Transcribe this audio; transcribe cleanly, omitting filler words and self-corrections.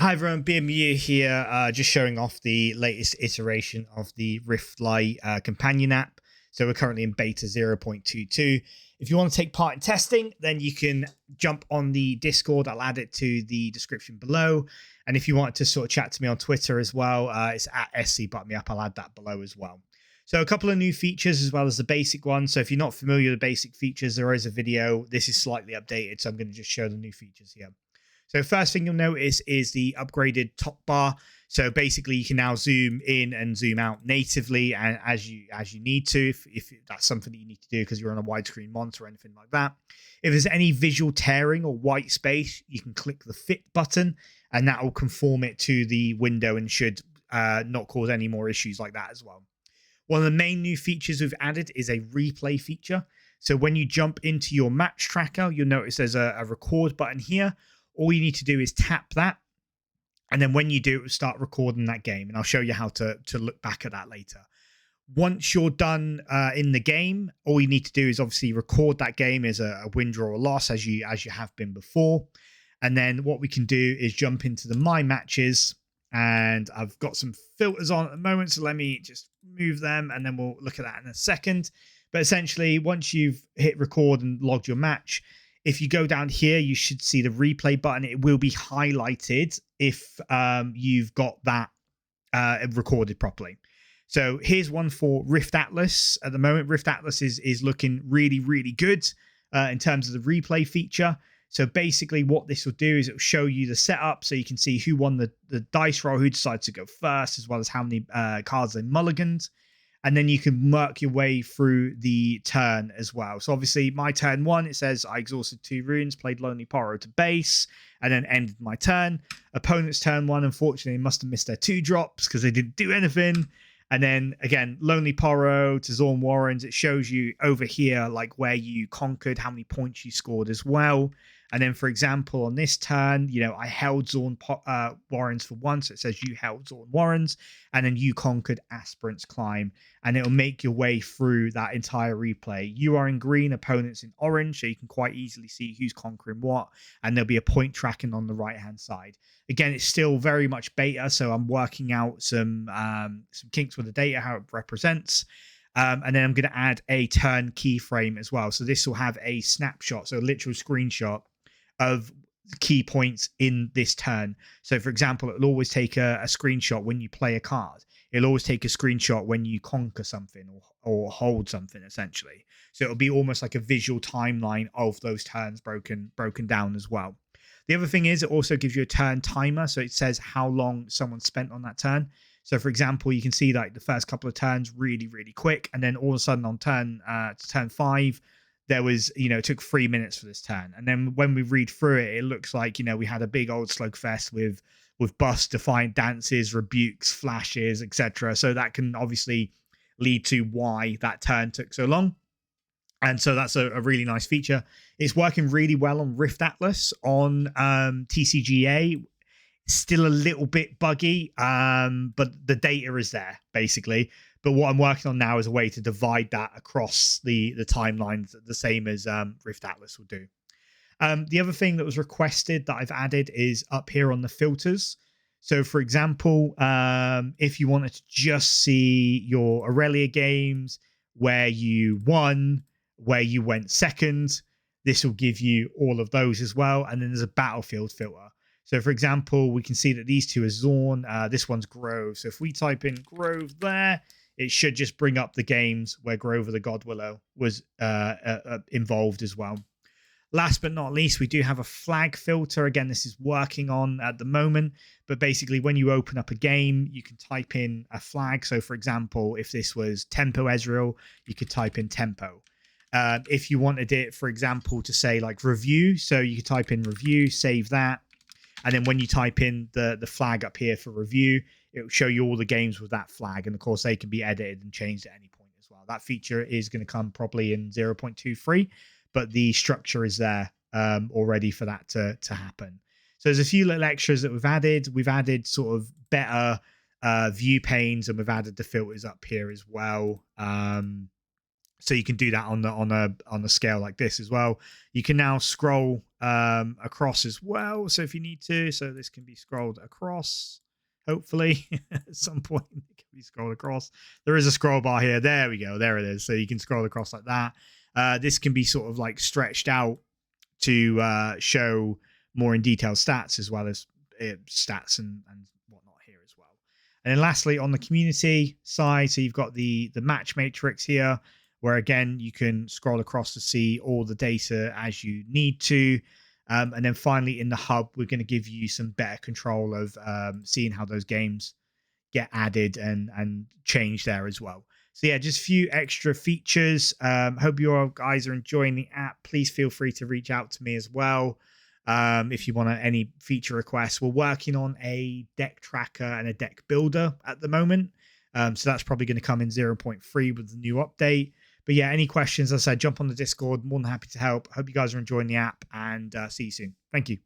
Hi everyone, BMU here, just showing off the latest iteration of the RiftLite companion app. So we're currently in beta 0.22. If you want to take part in testing, then you can jump on the Discord. I'll add it to the description below. And if you want to sort of chat to me on Twitter as well, it's at SC_buttonmeup. I'll add that below as well. So a couple of new features as well as the basic one. So if you're not familiar with the basic features, there is a video. This is slightly updated, so I'm going to just show the new features here. So first thing you'll notice is the upgraded top bar. So basically you can now zoom in and zoom out natively and as you need to, if that's something that you need to do because you're on a widescreen monitor or anything like that. If there's any visual tearing or white space, you can click the fit button and that will conform it to the window and should not cause any more issues like that as well. One of the main new features we've added is a replay feature. So when you jump into your match tracker, you'll notice there's a record button here. All you need to do is tap that. And then when you do, it will start recording that game. And I'll show you how to look back at that later. Once you're done in the game, all you need to do is obviously record that game as a win, draw, or loss as you have been before. And then what we can do is jump into the My Matches. And I've got some filters on at the moment. So let me just move them and then we'll look at that in a second. But essentially, once you've hit record and logged your match, if you go down here, you should see the replay button. It will be highlighted if you've got that recorded properly. So here's one for Rift Atlas. At the moment, Rift Atlas is looking really, really good in terms of the replay feature. So basically what this will do is it will show you the setup so you can see who won the dice roll, who decided to go first, as well as how many cards they mulliganed. And then you can work your way through the turn as well. So obviously my turn one, it says I exhausted 2 runes, played Lonely Porro to base, and then ended my turn. Opponent's turn one, unfortunately, must have missed their 2 drops because they didn't do anything. And then again, Lonely Porro to Zorn Warrens, it shows you over here like where you conquered, how many points you scored as well. And then, for example, on this turn, you know, I held Zorn Warrens for once. So it says you held Zorn Warrens, and then you conquered Aspirant's Climb. And it'll make your way through that entire replay. You are in green, opponents in orange, so you can quite easily see who's conquering what. And there'll be a point tracking on the right-hand side. Again, it's still very much beta, so I'm working out some kinks with the data, how it represents. And then I'm going to add a turn keyframe as well. So this will have a snapshot, so a literal screenshot of key points in this turn. So for example, it'll always take a screenshot when you play a card. It'll always take a screenshot when you conquer something or hold something, essentially. So it'll be almost like a visual timeline of those turns broken down as well. The other thing is it also gives you a turn timer. So it says how long someone spent on that turn. So for example, you can see like the first couple of turns really, really quick. And then all of a sudden on turn 5, there was, you know, it took 3 minutes for this turn. And then when we read through it, it looks like, you know, we had a big old slugfest with busts, defiant dances, rebukes, flashes, etc. So that can obviously lead to why that turn took so long. And so that's a really nice feature. It's working really well on Rift Atlas. On TCGA, still a little bit buggy, but the data is there, basically. But what I'm working on now is a way to divide that across the timelines, the same as Rift Atlas will do. The other thing that was requested that I've added is up here on the filters. So, for example, if you wanted to just see your Aurelia games, where you won, where you went second, this will give you all of those as well. And then there's a battlefield filter. So, for example, we can see that these two are Zorn. This one's Grove. So if we type in Grove there, it should just bring up the games where Grover the Godwillow was involved as well. Last but not least, we do have a flag filter. Again, this is working on at the moment. But basically, when you open up a game, you can type in a flag. So, for example, if this was Tempo Ezreal, you could type in Tempo. If you wanted it, for example, to say like review, so you could type in review, save that. And then when you type in the flag up here for review, it will show you all the games with that flag. And of course, they can be edited and changed at any point as well. That feature is going to come probably in 0.23, but the structure is there already for that to happen. So there's a few little extras that we've added. We've added sort of better view panes, and we've added the filters up here as well. So you can do that on the scale like this as well. You can now scroll across as well. So if you need to, so this can be scrolled across. Hopefully, at some point it can be scrolled across. There is a scroll bar here. There we go. There it is. So you can scroll across like that. This can be sort of like stretched out to show more in detail stats, as well as stats and whatnot here as well. And then lastly, on the community side, so you've got the match matrix here, where again you can scroll across to see all the data as you need to. And then finally in the hub, we're going to give you some better control of seeing how those games get added and change there as well. So yeah, just a few extra features. Hope you all guys are enjoying the app. Please feel free to reach out to me as well if you want any feature requests. We're working on a deck tracker and a deck builder at the moment. So that's probably going to come in 0.3 with the new update. But yeah, any questions, as I said, jump on the Discord. More than happy to help. Hope you guys are enjoying the app, and see you soon. Thank you.